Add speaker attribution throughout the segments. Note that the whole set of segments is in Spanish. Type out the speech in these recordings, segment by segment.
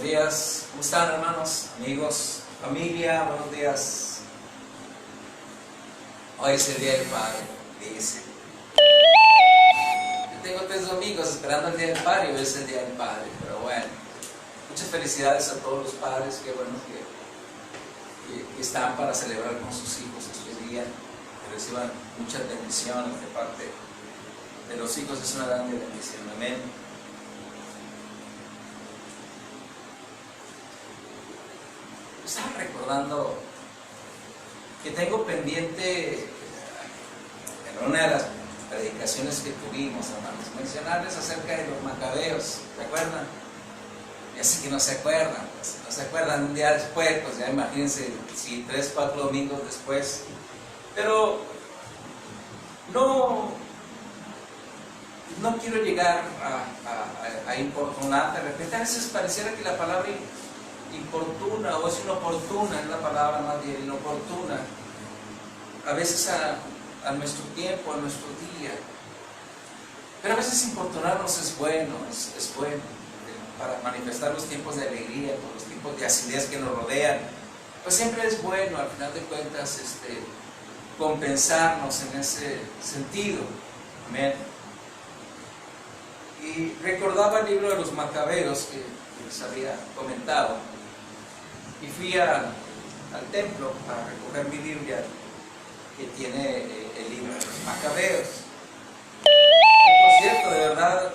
Speaker 1: días, ¿cómo están, hermanos, amigos, familia? Buenos días. Hoy es el Día del Padre, dice. Yo tengo 3 domingos esperando el Día del Padre y hoy es el Día del Padre, pero bueno, muchas felicidades a todos los padres, qué bueno que están para celebrar con sus hijos este día, que reciban muchas bendiciones de parte de los hijos, es una grande bendición, amén. Estaba recordando que tengo pendiente en una de las predicaciones que tuvimos, hermanos, mencionarles acerca de los macabeos, ¿se acuerdan? Ya sé que no se acuerdan, pues, no se acuerdan un día después, pues ya imagínense si 3, 4 domingos después, pero no quiero llegar a importunar. De repente a veces pareciera que la palabra importuna o es inoportuna, es la palabra más bien, inoportuna, a veces a nuestro tiempo, a nuestro día, pero a veces importunarnos es bueno, es bueno para manifestar los tiempos de alegría, los tiempos de acidez que nos rodean, pues siempre es bueno, al final de cuentas, compensarnos en ese sentido, amén. Y recordaba el libro de los Macabeos que les había comentado, y fui al templo a recoger mi Biblia que tiene el libro de los Macabeos. Y por cierto, de verdad,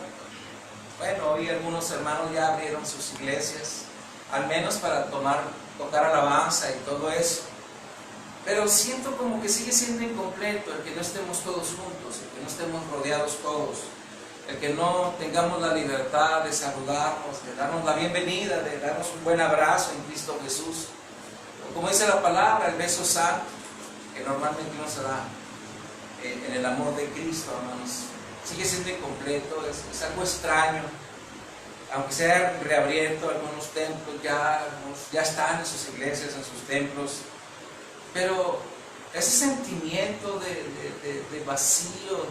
Speaker 1: bueno, hoy algunos hermanos ya abrieron sus iglesias, al menos para tocar alabanza y todo eso, pero siento como que sigue siendo incompleto el que no estemos todos juntos, el que no estemos rodeados todos, el que no tengamos la libertad de saludarnos, de darnos la bienvenida, de darnos un buen abrazo en Cristo Jesús. Como dice la palabra, el beso santo, que normalmente no se da en el amor de Cristo, hermanos, sigue siendo incompleto, es algo extraño. Aunque se hayan reabierto algunos templos, ya están en sus iglesias, en sus templos, pero ese sentimiento de vacío,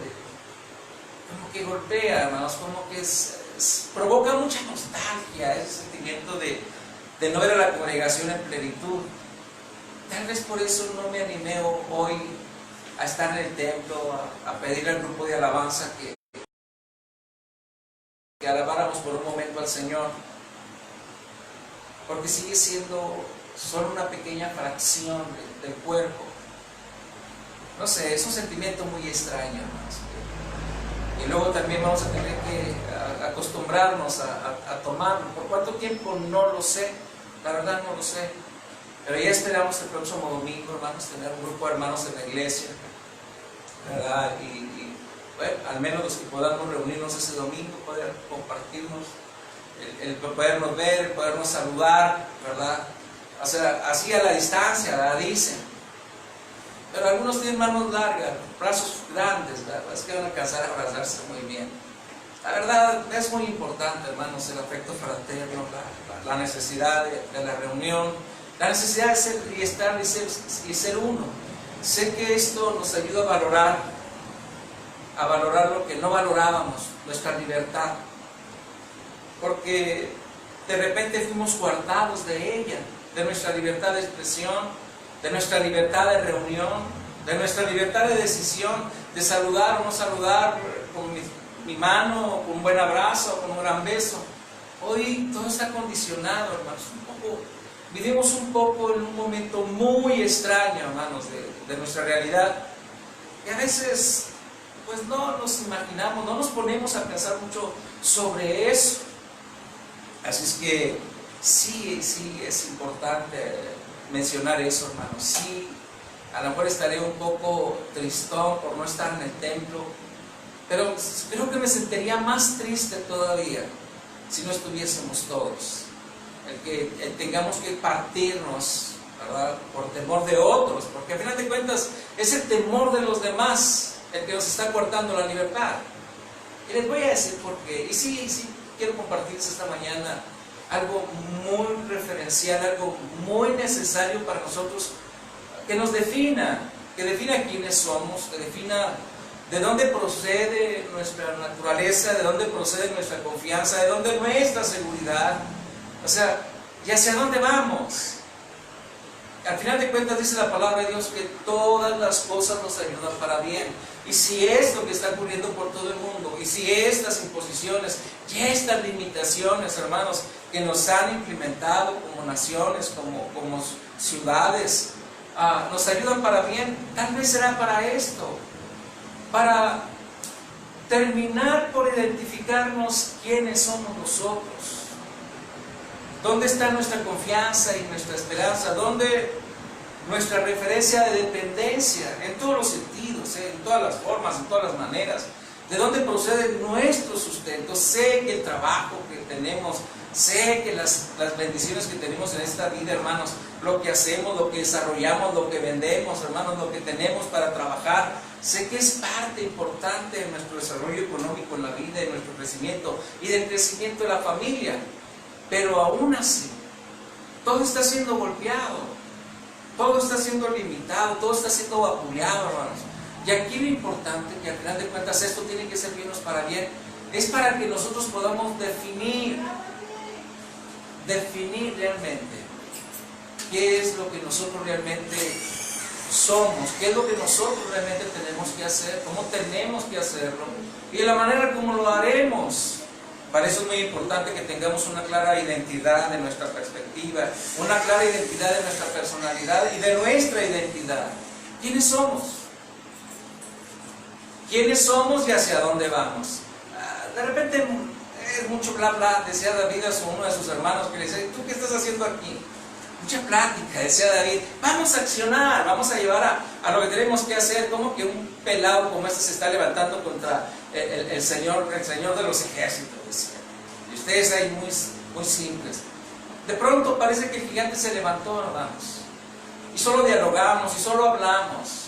Speaker 1: como que golpea, hermanos, como que provoca mucha nostalgia, ese sentimiento de no ver a la congregación en plenitud. Tal vez por eso no me animé hoy a estar en el templo, a pedir al grupo de alabanza que alabáramos por un momento al Señor, porque sigue siendo solo una pequeña fracción del cuerpo. No sé, es un sentimiento muy extraño, hermanos. Y luego también vamos a tener que acostumbrarnos a tomarlo. ¿Por cuánto tiempo? No lo sé, la verdad no lo sé. Pero ya esperamos el próximo domingo, hermanos, tener un grupo de hermanos en la iglesia, ¿verdad? Y bueno, al menos los que podamos reunirnos ese domingo, poder compartirnos, el podernos ver, el podernos saludar, ¿verdad? O sea, así a la distancia, ¿verdad? Dicen. Pero algunos tienen manos largas, brazos grandes, ¿verdad? Es que van a alcanzar a abrazarse muy bien. La verdad es muy importante, hermanos, el afecto fraterno, la necesidad de la reunión, la necesidad de ser y estar y ser uno. Sé que esto nos ayuda a valorar lo que no valorábamos, nuestra libertad, porque de repente fuimos coartados de ella, de nuestra libertad de expresión, de nuestra libertad de reunión, de nuestra libertad de decisión, de saludar o no saludar con mi mano, con un buen abrazo, con un gran beso. Hoy todo está condicionado, hermanos, vivimos un poco en un momento muy extraño, hermanos, de nuestra realidad, y a veces pues no nos imaginamos, no nos ponemos a pensar mucho sobre eso. Así es que sí es importante mencionar eso, hermanos. Sí, a lo mejor estaré un poco tristón por no estar en el templo, pero creo que me sentiría más triste todavía si no estuviésemos todos. El que tengamos que partirnos, ¿verdad? Por temor de otros, porque al final de cuentas es el temor de los demás el que nos está cortando la libertad. Y les voy a decir por qué. Y sí quiero compartirles esta mañana algo muy referencial, algo muy necesario para nosotros, que nos defina, que defina quiénes somos, que defina de dónde procede nuestra naturaleza, de dónde procede nuestra confianza, de dónde nuestra seguridad. O sea, ¿Y hacia dónde vamos? Al final de cuentas dice la palabra de Dios que todas las cosas nos ayudan para bien. Y si esto que está ocurriendo por todo el mundo, y si estas imposiciones y estas limitaciones, hermanos, que nos han implementado como naciones, como ciudades, nos ayudan para bien, tal vez será para esto, para terminar por identificarnos quiénes somos nosotros. ¿Dónde está nuestra confianza y nuestra esperanza? ¿Dónde nuestra referencia de dependencia? En todos los sentidos, en todas las formas, en todas las maneras. ¿De dónde procede nuestro sustento? Sé que el trabajo que tenemos, sé que las bendiciones que tenemos en esta vida, hermanos, lo que hacemos, lo que desarrollamos, lo que vendemos, hermanos, lo que tenemos para trabajar, sé que es parte importante de nuestro desarrollo económico en la vida, de nuestro crecimiento y del crecimiento de la familia. Pero aún así, todo está siendo golpeado, todo está siendo limitado, todo está siendo vapuleado, hermanos. Y aquí lo importante, que al final de cuentas esto tiene que servirnos para bien, es para que nosotros podamos definir realmente qué es lo que nosotros realmente somos, qué es lo que nosotros realmente tenemos que hacer, cómo tenemos que hacerlo y de la manera como lo haremos. Para eso es muy importante que tengamos una clara identidad de nuestra perspectiva, una clara identidad de nuestra personalidad y de nuestra identidad. ¿Quiénes somos? ¿Quiénes somos y hacia dónde vamos? De repente es mucho bla bla, decía David a uno de sus hermanos que le decía: ¿tú qué estás haciendo aquí? Mucha plática, decía David. Vamos a accionar, vamos a llevar a lo que tenemos que hacer. Como que un pelado como este se está levantando contra el Señor de los ejércitos, decía. Y ustedes ahí muy simples. De pronto parece que el gigante se levantó, hermanos. Y solo dialogamos, y solo hablamos,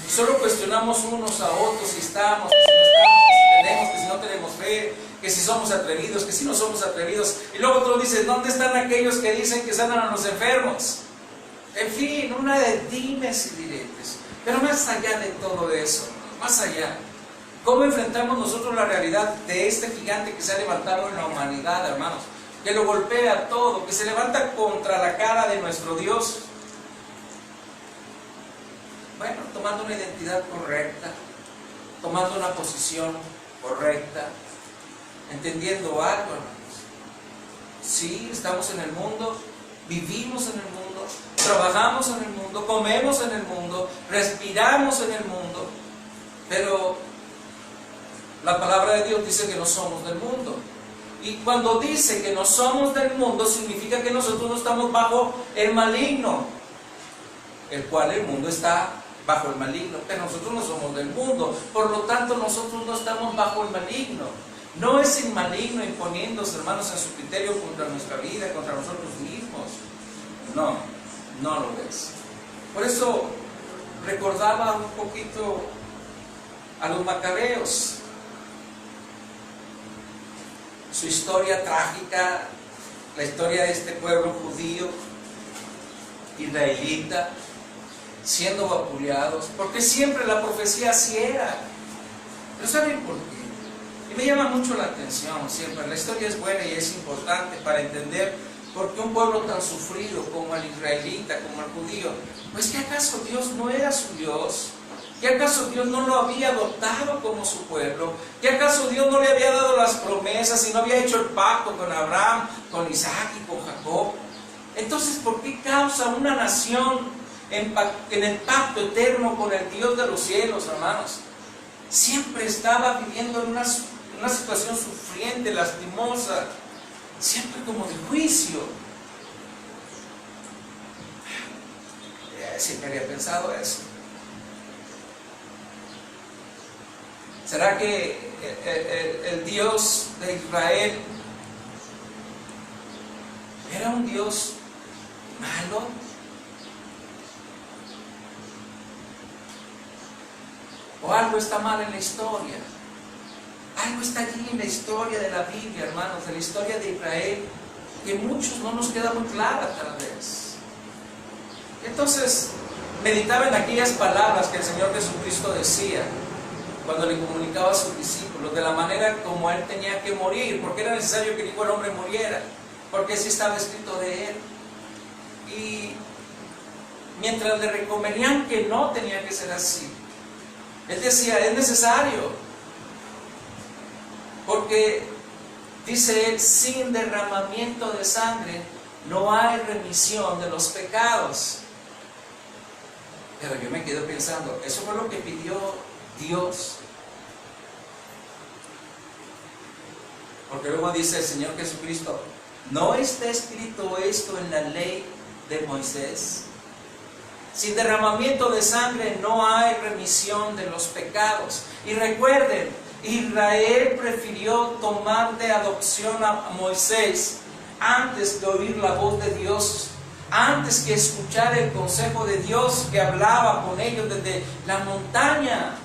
Speaker 1: y solo cuestionamos unos a otros si estamos, que si no estamos, que si tenemos, que si no tenemos fe, que si somos atrevidos, que si no somos atrevidos. Y luego otros dicen: ¿dónde están aquellos que dicen que sanan a los enfermos? En fin, una de dimes y diretes. Pero más allá de todo eso, más allá, ¿cómo enfrentamos nosotros la realidad de este gigante que se ha levantado en la humanidad, hermanos? Que lo golpea todo, que se levanta contra la cara de nuestro Dios. Bueno, tomando una identidad correcta, tomando una posición correcta, entendiendo algo, hermanos. Sí, estamos en el mundo, vivimos en el mundo, trabajamos en el mundo, comemos en el mundo, respiramos en el mundo, pero la palabra de Dios dice que no somos del mundo. Y cuando dice que no somos del mundo, significa que nosotros no estamos bajo el maligno, el cual el mundo está bajo el maligno, pero nosotros no somos del mundo, por lo tanto nosotros no estamos bajo el maligno. No es el maligno imponiéndose, hermanos, en su criterio contra nuestra vida, contra nosotros mismos. No, no lo es. Por eso recordaba un poquito a los macabeos, su historia trágica, la historia de este pueblo judío, israelita, siendo vapuleados, porque siempre la profecía así era. Pero ¿saben por qué? Y me llama mucho la atención siempre. La historia es buena y es importante para entender por qué un pueblo tan sufrido como el israelita, como el judío, pues ¿que acaso Dios no era su Dios? ¿Que acaso Dios no lo había adoptado como su pueblo? ¿Que acaso Dios no le había dado las promesas y no había hecho el pacto con Abraham, con Isaac y con Jacob? Entonces, ¿por qué causa una nación en el pacto eterno con el Dios de los cielos, hermanos? Siempre estaba viviendo en una situación sufriente, lastimosa, siempre como de juicio. Siempre había pensado eso. ¿Será que el Dios de Israel era un Dios malo? ¿O algo está mal en la historia? Algo está allí en la historia de la Biblia, hermanos, de la historia de Israel, que muchos no nos queda muy clara tal vez. Entonces, meditaba en aquellas palabras que el Señor Jesucristo decía cuando le comunicaba a sus discípulos de la manera como Él tenía que morir, porque era necesario que el Hijo del Hombre muriera. porque sí estaba escrito de él. Y mientras le reconvenían que no tenía que ser así, él decía, es necesario, porque dice él, sin derramamiento de sangre no hay remisión de los pecados. Pero yo me quedo pensando, eso fue lo que pidió Dios. Porque luego dice el Señor Jesucristo, ¿no está escrito esto en la ley de Moisés? Sin derramamiento de sangre no hay remisión de los pecados. Y recuerden, Israel prefirió tomar de adopción a Moisés antes que oír la voz de Dios, antes que escuchar el consejo de Dios que hablaba con ellos desde la montaña.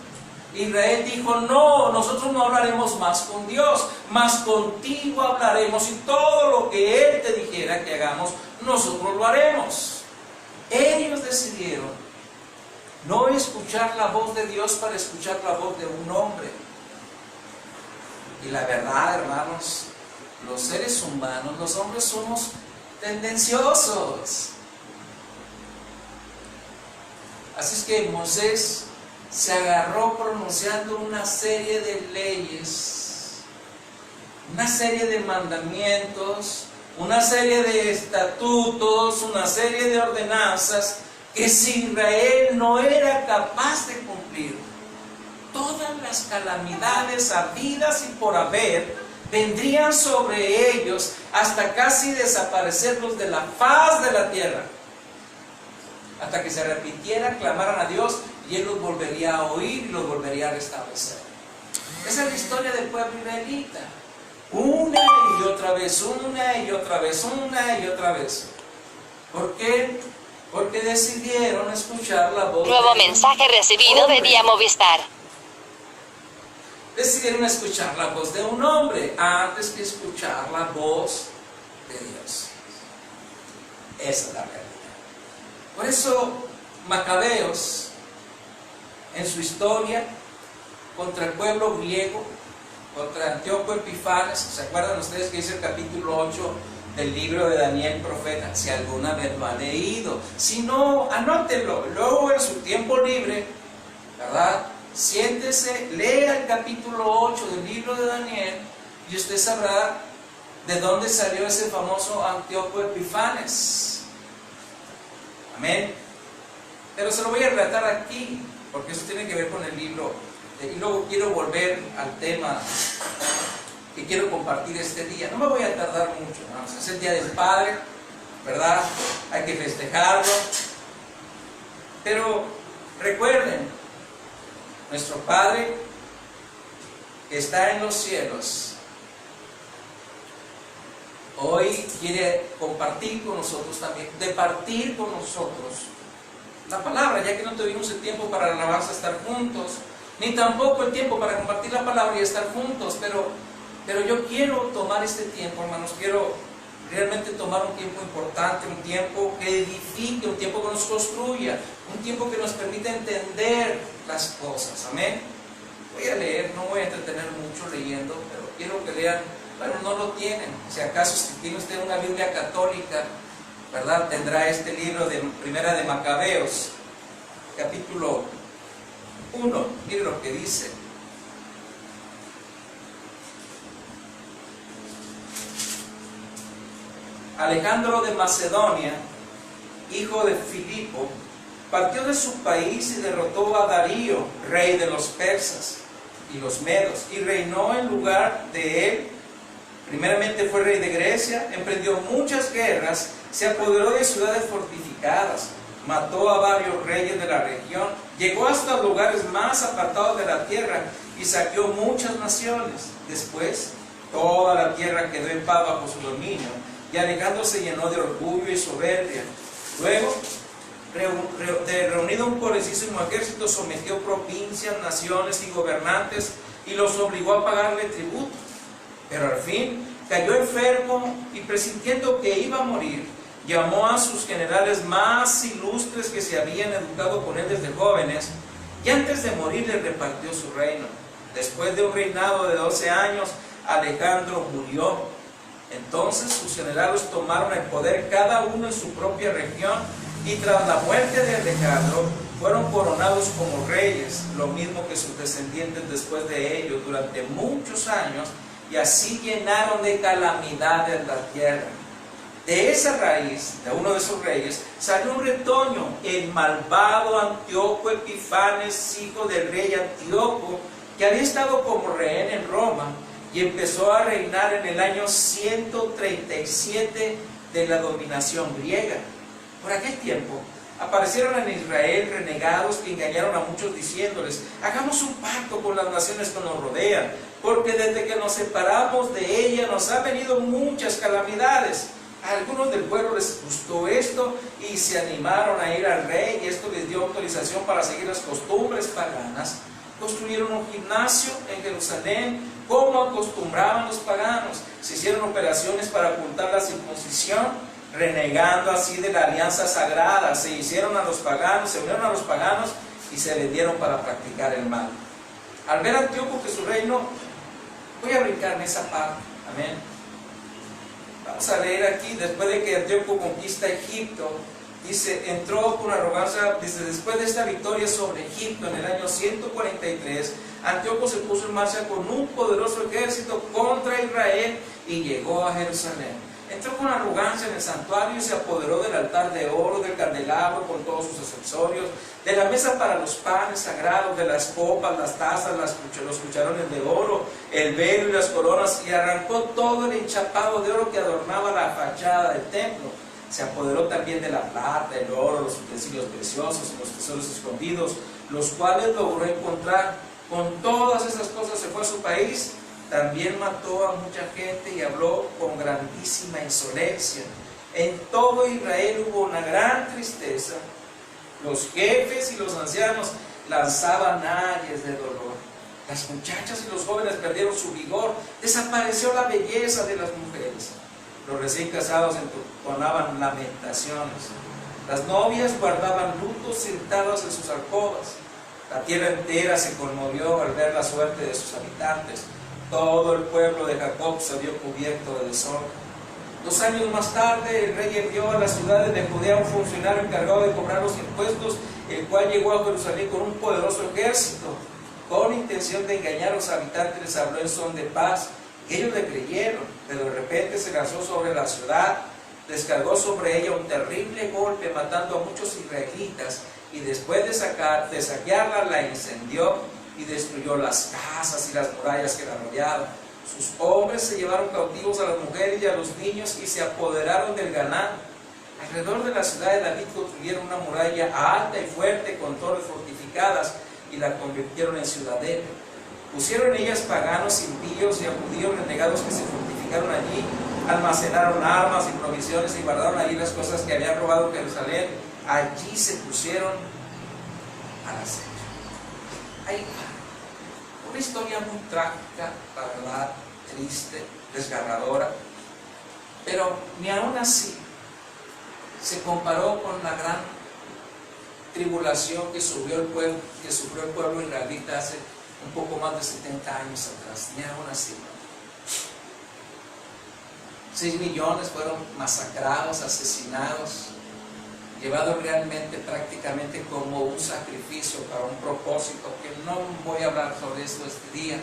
Speaker 1: Israel dijo, no, nosotros no hablaremos más con Dios, más contigo hablaremos, y todo lo que Él te dijera que hagamos, nosotros lo haremos. Ellos decidieron no escuchar la voz de Dios para escuchar la voz de un hombre. Y la verdad, hermanos, los seres humanos, los hombres somos tendenciosos. Así es que Moisés se agarró pronunciando una serie de leyes, una serie de mandamientos, una serie de estatutos, una serie de ordenanzas que si Israel no era capaz de cumplir, todas las calamidades habidas y por haber vendrían sobre ellos hasta casi desaparecerlos de la faz de la tierra, hasta que se arrepintieran, clamaran a Dios y Él los volvería a oír y los volvería a restablecer. Esa es la historia del pueblo israelita. Una y otra vez, una y otra vez, una y otra vez. ¿Por qué? Porque decidieron escuchar la voz
Speaker 2: Nuevo mensaje recibido de Día Movistar.
Speaker 1: Decidieron escuchar la voz de un hombre antes que escuchar la voz de Dios. Esa es la realidad. Por eso Macabeos, en su historia contra el pueblo griego, contra Antíoco Epifanes, ¿se acuerdan ustedes que dice el capítulo 8 del libro de Daniel profeta? Si alguna vez lo ha leído, si no, anótenlo, luego en su tiempo libre, ¿verdad? Siéntese, lea el capítulo 8 del libro de Daniel y usted sabrá de dónde salió ese famoso Antíoco Epifanes. Amén. Pero se lo voy a relatar aquí, porque eso tiene que ver con el libro. Y luego quiero volver al tema que quiero compartir este día. No me voy a tardar mucho, hermanos. Es el Día del Padre, ¿verdad? Hay que festejarlo. Pero recuerden, nuestro Padre que está en los cielos, hoy quiere compartir con nosotros también, departir con nosotros la palabra, ya que no tuvimos el tiempo para la alabanza estar juntos, ni tampoco el tiempo para compartir la palabra y estar juntos, pero yo quiero tomar este tiempo, hermanos, quiero realmente tomar un tiempo importante, un tiempo que edifique, un tiempo que nos construya, un tiempo que nos permita entender las cosas, amén. Voy a leer, no voy a entretener mucho leyendo, pero quiero que lean, bueno, no lo tienen, si acaso si tiene usted una Biblia católica, ¿verdad? Tendrá este libro de Primera de Macabeos, capítulo 1, mire lo que dice. Alejandro de Macedonia, hijo de Filipo, partió de su país y derrotó a Darío, rey de los persas y los medos, y reinó en lugar de él. Primeramente fue rey de Grecia, emprendió muchas guerras, se apoderó de ciudades fortificadas, mató a varios reyes de la región, llegó hasta los lugares más apartados de la tierra y saqueó muchas naciones. Después, toda la tierra quedó en paz bajo su dominio, y Alejandro se llenó de orgullo y soberbia. Luego, reunido un poderosísimo ejército, sometió provincias, naciones y gobernantes y los obligó a pagarle tributo. Pero al fin cayó enfermo y, presintiendo que iba a morir, llamó a sus generales más ilustres que se habían educado con él desde jóvenes, y antes de morir le repartió su reino. Después de un reinado de 12 años, Alejandro murió Entonces sus generales tomaron el poder cada uno en su propia región, y tras la muerte de Alejandro fueron coronados como reyes, lo mismo que sus descendientes después de ellos durante muchos años, y así llenaron de calamidades la tierra. De esa raíz, de uno de esos reyes, salió un retoño, el malvado Antíoco Epifanes, hijo del rey Antíoco, que había estado como rehén en Roma, y empezó a reinar en el año 137 de la dominación griega. Por aquel tiempo aparecieron en Israel renegados que engañaron a muchos diciéndoles: hagamos un pacto con las naciones que nos rodean, porque desde que nos separamos de ella nos han venido muchas calamidades. A algunos del pueblo les gustó esto y se animaron a ir al rey, y esto les dio autorización para seguir las costumbres paganas. Construyeron un gimnasio en Jerusalén, como acostumbraban los paganos. Se hicieron operaciones para ocultar la circuncisión, renegando así de la alianza sagrada. Se unieron a los paganos y se vendieron para practicar el mal. Al ver Antíoco que su reino, voy a brincarme esa parte, amén. Vamos a leer aquí, después de que Antíoco conquista Egipto, dice, entró con arrogancia, dice, después de esta victoria sobre Egipto en el año 143, Antíoco se puso en marcha con un poderoso ejército contra Israel y llegó a Jerusalén. Entró con arrogancia en el santuario y se apoderó del altar de oro, del candelabro con todos sus accesorios, de la mesa para los panes sagrados, de las copas, las tazas, los cucharones de oro, el velo y las coronas, y arrancó todo el enchapado de oro que adornaba la fachada del templo. Se apoderó también de la plata, el oro, los utensilios preciosos y los tesoros escondidos, los cuales logró encontrar. Con todas esas cosas se fue a su país. También mató a mucha gente y habló con grandísima insolencia. En todo Israel hubo una gran tristeza. Los jefes y los ancianos lanzaban ayes de dolor. Las muchachas y los jóvenes perdieron su vigor. Desapareció la belleza de las mujeres. Los recién casados entonaban lamentaciones. Las novias guardaban luto sentadas en sus alcobas. La tierra entera se conmovió al ver la suerte de sus habitantes. Todo el pueblo de Jacob se vio cubierto de deshonra. 2 años más tarde, el rey envió a las ciudades de Judea un funcionario encargado de cobrar los impuestos, el cual llegó a Jerusalén con un poderoso ejército. Con intención de engañar a los habitantes, les habló en son de paz. Ellos le creyeron, pero de repente se lanzó sobre la ciudad, descargó sobre ella un terrible golpe, matando a muchos israelitas, y después de saquearla, la incendió y destruyó las casas y las murallas que la rodeaban. Sus hombres se llevaron cautivos a las mujeres y a los niños y se apoderaron del ganado. Alrededor de la ciudad de David construyeron una muralla alta y fuerte con torres fortificadas y la convirtieron en ciudadela. Pusieron en ellas paganos impíos y a judíos renegados que se fortificaron allí, almacenaron armas y provisiones y guardaron allí las cosas que habían robado en Jerusalén. Allí se pusieron al acecho. Hay una historia muy trágica, la verdad, triste, desgarradora, pero ni aún así se comparó con la gran tribulación que sufrió el pueblo israelita hace un poco más de 70 años atrás, ni aún así. 6 millones fueron masacrados, asesinados, llevados realmente prácticamente como un sacrificio para un propósito, que no voy a hablar sobre esto este día,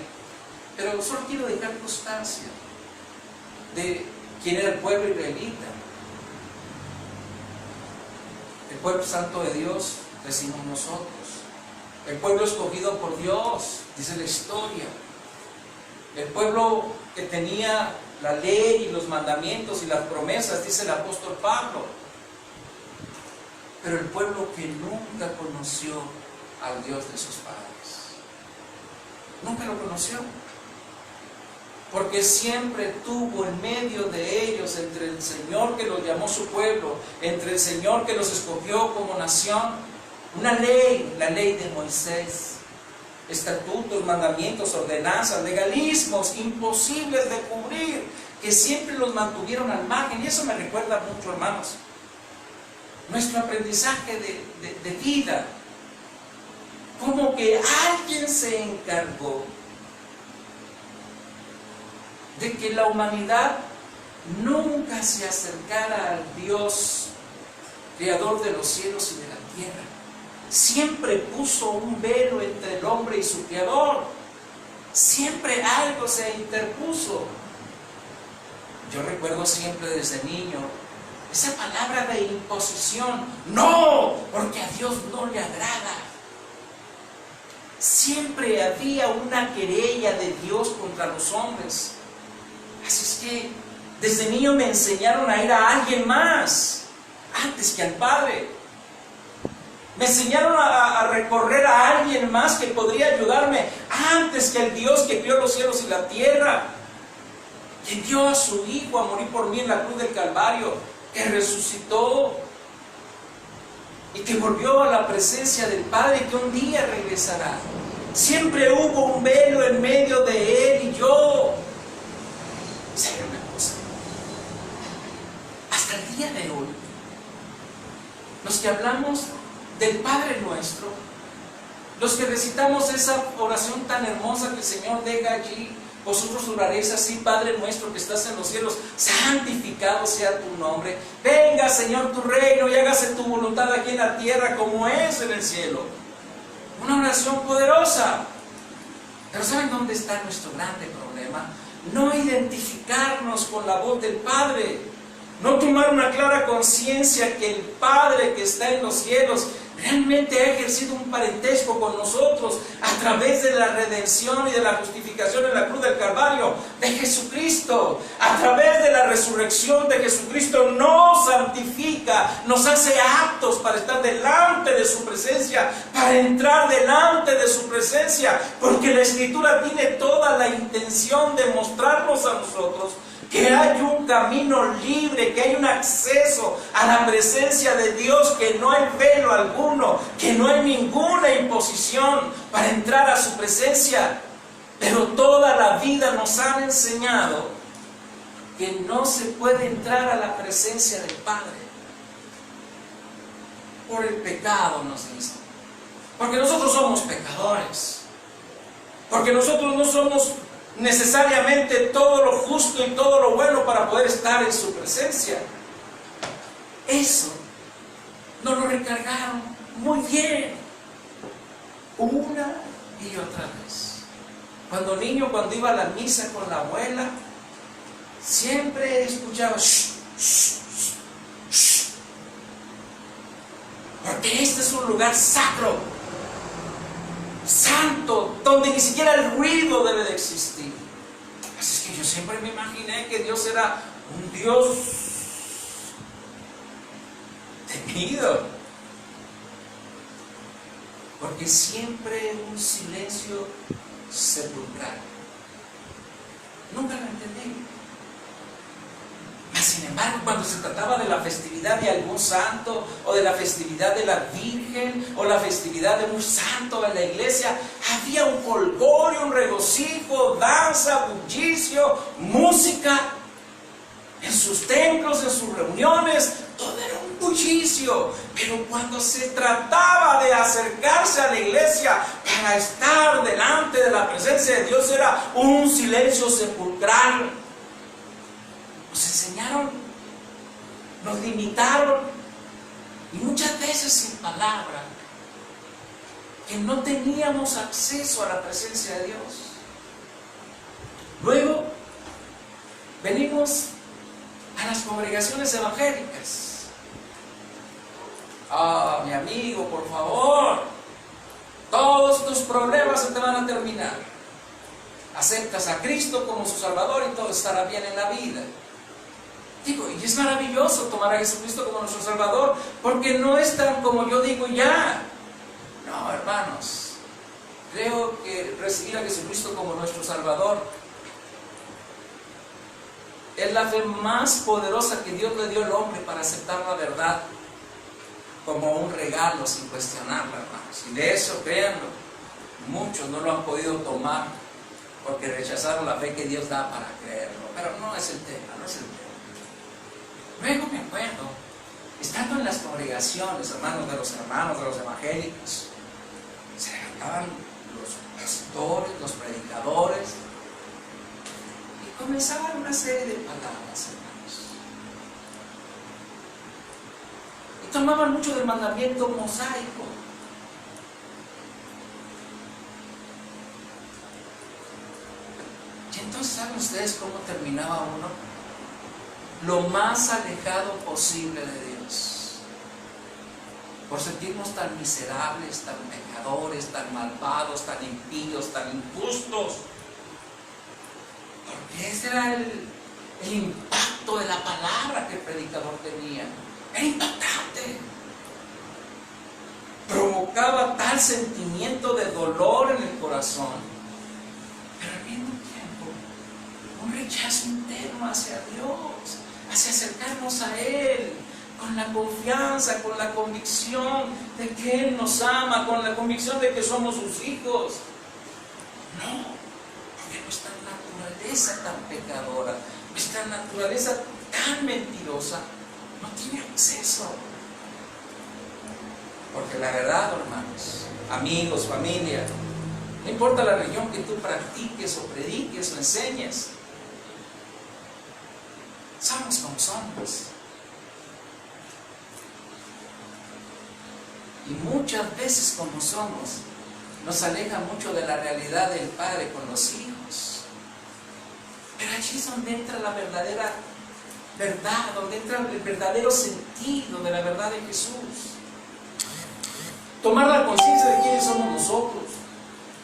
Speaker 1: pero solo quiero dejar constancia de quién era el pueblo israelita. El pueblo santo de Dios decimos nosotros, el pueblo escogido por Dios, dice la historia, el pueblo que tenía la ley y los mandamientos y las promesas, dice el apóstol Pablo. Pero el pueblo que nunca conoció al Dios de sus padres, nunca lo conoció, porque siempre tuvo en medio de ellos, entre el Señor que los llamó su pueblo, entre el Señor que los escogió como nación, una ley, la ley de Moisés, estatutos, mandamientos, ordenanzas, legalismos imposibles de cubrir, que siempre los mantuvieron al margen. Y eso me recuerda mucho, hermanos, nuestro aprendizaje de vida, como que alguien se encargó de que la humanidad nunca se acercara al Dios, creador de los cielos y de la tierra. Siempre puso un velo entre el hombre y su creador. Siempre algo se interpuso. Yo recuerdo siempre desde niño esa palabra de imposición. No, porque a Dios no le agrada. Siempre había una querella de Dios contra los hombres. Así es que desde niño me enseñaron a ir a alguien más antes que al Padre. Me enseñaron a recorrer a alguien más que podría ayudarme antes que el Dios que creó los cielos y la tierra, que dio a su Hijo a morir por mí en la cruz del Calvario, que resucitó y que volvió a la presencia del Padre, que un día regresará. Siempre hubo un velo en medio de Él y yo. ¿Saben una cosa? Hasta el día de hoy, los que hablamos del Padre Nuestro, los que recitamos esa oración tan hermosa que el Señor deja allí, vosotros oraréis así: Padre nuestro que estás en los cielos, santificado sea tu nombre, venga Señor tu reino y hágase tu voluntad aquí en la tierra como es en el cielo. Una oración poderosa. Pero ¿saben dónde está nuestro grande problema? No identificarnos con la voz del Padre, no tomar una clara conciencia que el Padre que está en los cielos realmente ha ejercido un parentesco con nosotros a través de la redención y de la justificación en la cruz del Calvario de Jesucristo. A través de la resurrección de Jesucristo nos santifica, nos hace aptos para estar delante de su presencia, para entrar delante de su presencia, porque la Escritura tiene toda la intención de mostrarnos a nosotros que hay un camino libre, que hay un acceso a la presencia de Dios, que no hay velo alguno, que no hay ninguna imposición para entrar a su presencia. Pero toda la vida nos han enseñado que no se puede entrar a la presencia del Padre por el pecado, nos dicen. Porque nosotros somos pecadores, porque nosotros no somos necesariamente todo lo justo y todo lo bueno para poder estar en su presencia. Eso nos lo recargaron muy bien, una y otra vez. Cuando niño, cuando iba a la misa con la abuela, siempre escuchaba shh, shh, shh, porque este es un lugar sacro, santo, donde ni siquiera el ruido debe de existir. Así es que yo siempre me imaginé que Dios era un Dios temido, porque siempre un silencio sepulcral. Nunca lo entendí. Sin embargo, cuando se trataba de la festividad de algún santo, o de la festividad de la Virgen, o la festividad de un santo en la iglesia, había un jolgorio, un regocijo, danza, bullicio, música. En sus templos, en sus reuniones, todo era un bullicio. Pero cuando se trataba de acercarse a la iglesia para estar delante de la presencia de Dios, era un silencio sepulcral. Nos enseñaron, nos limitaron, y muchas veces sin palabra, que no teníamos acceso a la presencia de Dios. Luego venimos a las congregaciones evangélicas. Ah, mi amigo, por favor, todos tus problemas se te van a terminar. Aceptas a Cristo como su Salvador y todo estará bien en la vida. Digo, y es maravilloso tomar a Jesucristo como nuestro Salvador, porque no es tan como yo digo ya. No, hermanos, creo que recibir a Jesucristo como nuestro Salvador es la fe más poderosa que Dios le dio al hombre para aceptar la verdad como un regalo sin cuestionarla, hermanos. Y de eso, créanlo, muchos no lo han podido tomar porque rechazaron la fe que Dios da para creerlo. Pero no es el tema, no es el tema. Luego me acuerdo, estando en las congregaciones, hermanos, de los evangélicos, se levantaban los pastores, los predicadores, y comenzaban una serie de palabras, hermanos. tomaban mucho del mandamiento mosaico. Y entonces, ¿saben ustedes cómo terminaba uno? Lo más alejado posible de Dios. Por sentirnos tan miserables, tan pecadores, tan malvados, tan impíos, tan injustos. Porque ese era el impacto de la palabra que el predicador tenía. Era impactante. Provocaba tal sentimiento de dolor en el corazón, pero al mismo tiempo un rechazo interno hacia Dios, hacia acercarnos a Él, con la confianza, con la convicción de que Él nos ama, con la convicción de que somos sus hijos. No, porque nuestra naturaleza tan pecadora, nuestra naturaleza tan mentirosa, no tiene acceso. Porque la verdad, hermanos, amigos, familia, no importa la religión que tú practiques o prediques o enseñes, somos como somos. Y muchas veces como somos, nos aleja mucho de la realidad del Padre con los hijos. Pero allí es donde entra la verdadera verdad, donde entra el verdadero sentido de la verdad de Jesús. Tomar la conciencia de quiénes somos nosotros,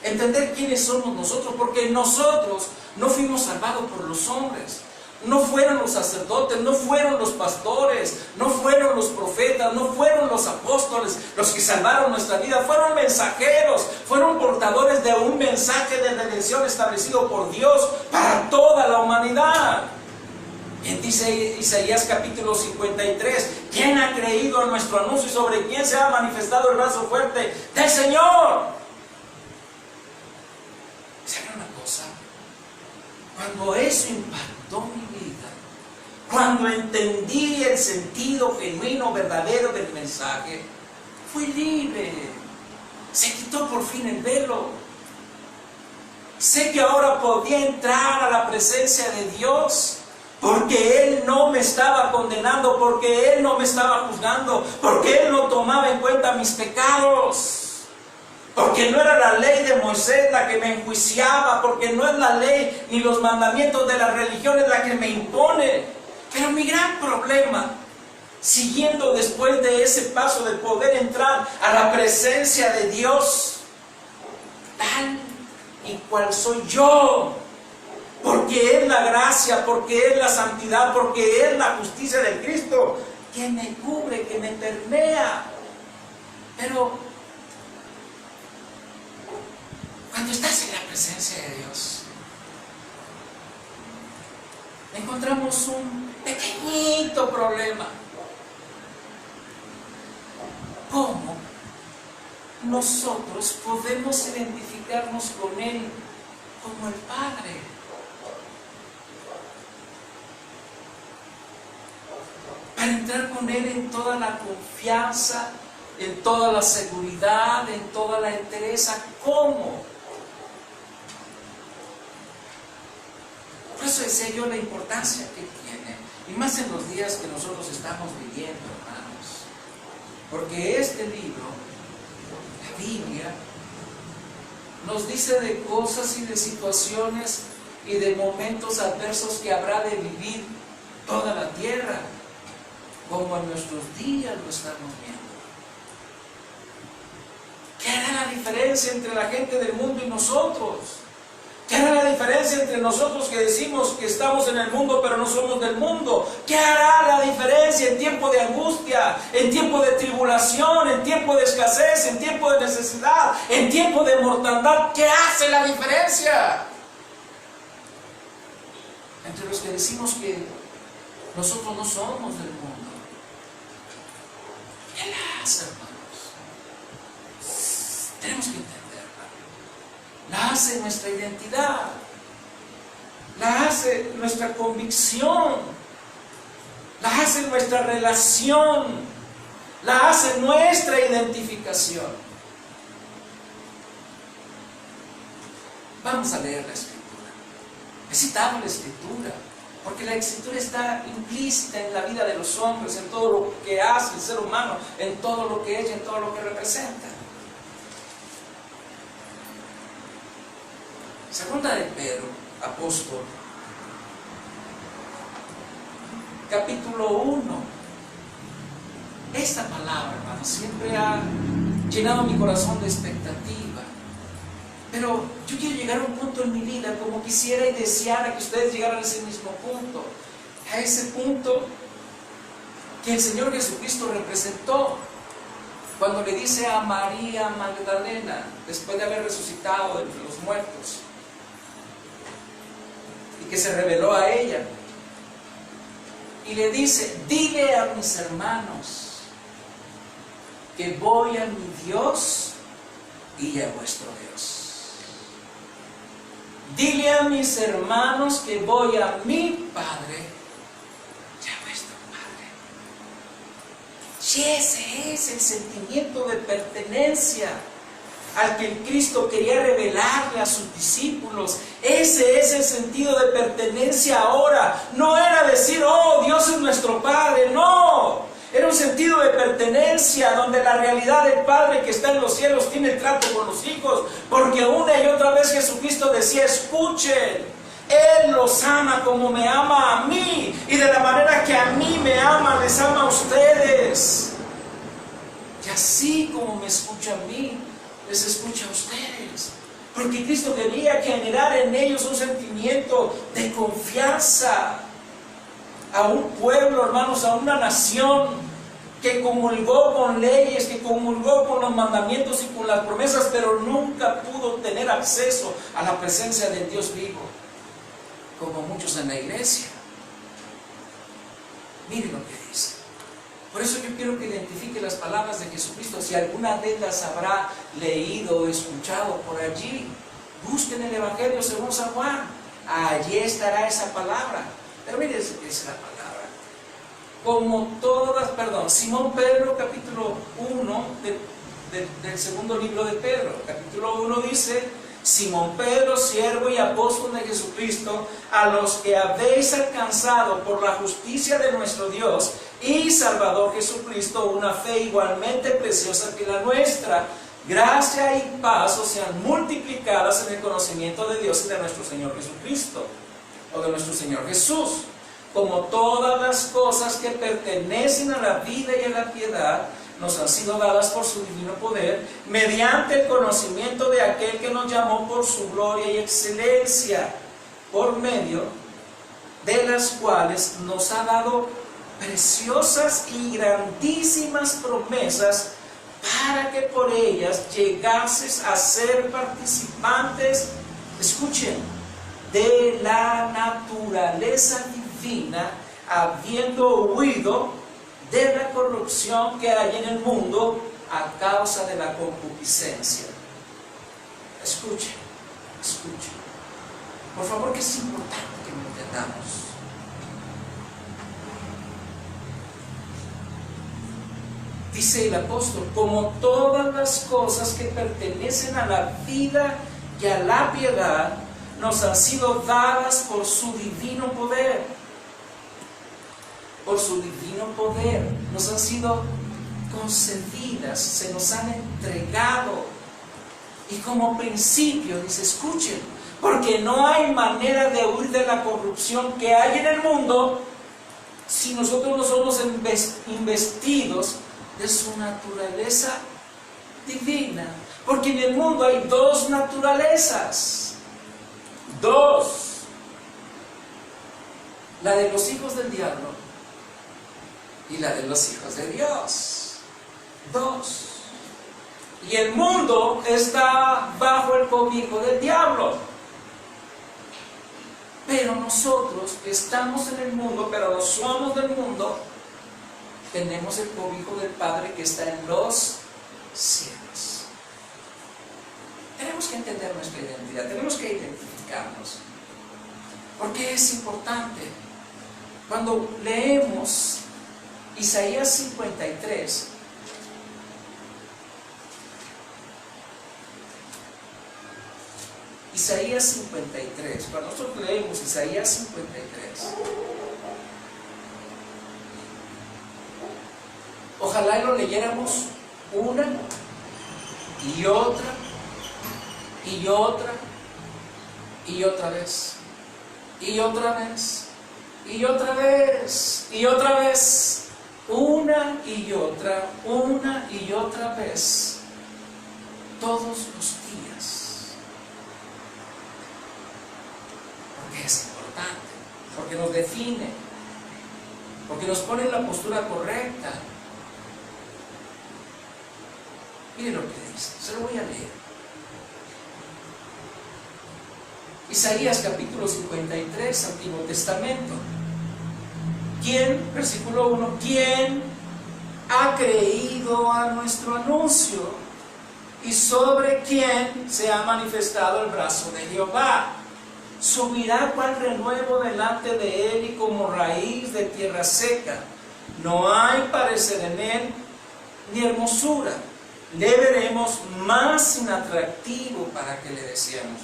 Speaker 1: entender quiénes somos nosotros, porque nosotros no fuimos salvados por los hombres. No fueron los sacerdotes, no fueron los pastores, no fueron los profetas, no fueron los apóstoles los que salvaron nuestra vida. Fueron mensajeros, fueron portadores de un mensaje de redención establecido por Dios para toda la humanidad. Bien dice Isaías capítulo 53, ¿quién ha creído en nuestro anuncio y sobre quién se ha manifestado el brazo fuerte del Señor? ¿Saben una cosa? Cuando eso impactó mi vida, cuando entendí el sentido genuino, verdadero del mensaje, fui libre. Se quitó por fin el velo. Sé que ahora podía entrar a la presencia de Dios, porque Él no me estaba condenando, porque Él no me estaba juzgando, porque Él no tomaba en cuenta mis pecados. Porque no era la ley de Moisés la que me enjuiciaba, porque no es la ley ni los mandamientos de las religiones la que me impone. Pero mi gran problema, siguiendo después de ese paso de poder entrar a la presencia de Dios, tal y cual soy yo, porque es la gracia, porque es la santidad, porque es la justicia de Cristo que me cubre, que me permea. Pero cuando estás en la presencia de Dios, encontramos un pequeñito problema. ¿Cómo nosotros podemos identificarnos con Él como el Padre? Para entrar con Él en toda la confianza, en toda la seguridad, en toda la entereza. ¿Cómo? Por eso decía yo la importancia que tiene, y más en los días que nosotros estamos viviendo, hermanos. Porque este libro, la Biblia, nos dice de cosas y de situaciones y de momentos adversos que habrá de vivir toda la tierra, como en nuestros días lo estamos viendo. ¿Qué hará la diferencia entre la gente del mundo y nosotros? ¿Qué hará la diferencia entre nosotros que decimos que estamos en el mundo pero no somos del mundo? ¿Qué hará la diferencia en tiempo de angustia, en tiempo de tribulación, en tiempo de escasez, en tiempo de necesidad, en tiempo de mortandad? ¿Qué hace la diferencia entre los que decimos que nosotros no somos del mundo? ¿Qué la hace, hermanos? Tenemos que entenderla. La hace nuestra identidad, la hace nuestra convicción, la hace nuestra relación, la hace nuestra identificación. Vamos a leer la Escritura. He citado la Escritura Porque la Escritura está implícita en la vida de los hombres, en todo lo que hace el ser humano, en todo lo que es y en todo lo que representa. Segunda de Pedro, apóstol, capítulo 1. Esta palabra, hermano, siempre ha llenado mi corazón de expectativa. Pero yo quiero llegar a un punto en mi vida como quisiera y deseara que ustedes llegaran a ese mismo punto. A ese punto que el Señor Jesucristo representó cuando le dice a María Magdalena, después de haber resucitado de entre los muertos, y que se reveló a ella, y le dice: dile a mis hermanos que voy a mi Dios y a vuestro Dios. Dile a mis hermanos que voy a mi Padre y a vuestro Padre. Y ese es el sentimiento de pertenencia al que el Cristo quería revelarle a sus discípulos. Ese es el sentido de pertenencia ahora. No era decir: oh, Dios es nuestro Padre. No, era un sentido de pertenencia donde la realidad del Padre que está en los cielos tiene trato con los hijos, porque una y otra vez Jesucristo decía: escuchen, Él los ama como me ama a mí, y de la manera que a mí me ama, les ama a ustedes. Y así como me escucha a mí, les escucha a ustedes. Porque Cristo quería generar en ellos un sentimiento de confianza a un pueblo, hermanos, a una nación que comulgó con leyes, que comulgó con los mandamientos y con las promesas, pero nunca pudo tener acceso a la presencia del Dios vivo, como muchos en la iglesia. Miren lo que dice. Por eso yo quiero que identifique las palabras de Jesucristo. Si alguna de ellas habrá leído o escuchado por allí, busquen el Evangelio según San Juan. Allí estará esa palabra. Pero miren lo que dice la palabra. Simón Pedro, capítulo 1 del segundo libro de Pedro. Capítulo 1 dice: Simón Pedro, siervo y apóstol de Jesucristo, a los que habéis alcanzado por la justicia de nuestro Dios y Salvador Jesucristo una fe igualmente preciosa que la nuestra. Gracia y paz os sean multiplicadas en el conocimiento de Dios y de nuestro Señor Jesucristo, o de nuestro Señor Jesús, como todas las cosas que pertenecen a la vida y a la piedad nos han sido dadas por su divino poder, mediante el conocimiento de aquel que nos llamó por su gloria y excelencia, por medio de las cuales nos ha dado preciosas y grandísimas promesas, para que por ellas llegases a ser participantes, escuchen, de la naturaleza divina, habiendo huido de la corrupción que hay en el mundo a causa de la concupiscencia. Escuchen, escuchen. Por favor, que es importante que lo entendamos. Dice el apóstol: como todas las cosas que pertenecen a la vida y a la piedad nos han sido dadas por su divino poder. Por su divino poder nos han sido concedidas, se nos han entregado. Y como principio dice: escuchen, porque no hay manera de huir de la corrupción que hay en el mundo si nosotros no somos investidos de su naturaleza divina. Porque en el mundo hay dos naturalezas. Dos. La de los hijos del diablo y la de los hijos de Dios. Dos. Y el mundo está bajo el cobijo del diablo. Pero nosotros que estamos en el mundo, pero no somos del mundo, tenemos el cobijo del Padre que está en los cielos. Tenemos que entender nuestra identidad, tenemos que identificarnos. Porque es importante. Cuando leemos Isaías 53, Isaías 53, cuando nosotros leemos Isaías 53, ojalá lo leyéramos una y otra y otra y otra vez y otra vez y otra vez y otra vez, una y otra vez, todos los días. Porque es importante, porque nos define, porque nos pone en la postura correcta. Miren lo que dice, se lo voy a leer. Isaías capítulo 53, Antiguo Testamento. ¿Quién? Versículo 1. ¿Quién ha creído a nuestro anuncio? ¿Y sobre quién se ha manifestado el brazo de Jehová? Subirá cual renuevo delante de él y como raíz de tierra seca. No hay parecer en él ni hermosura. Le veremos más inatractivo para que le deseemos.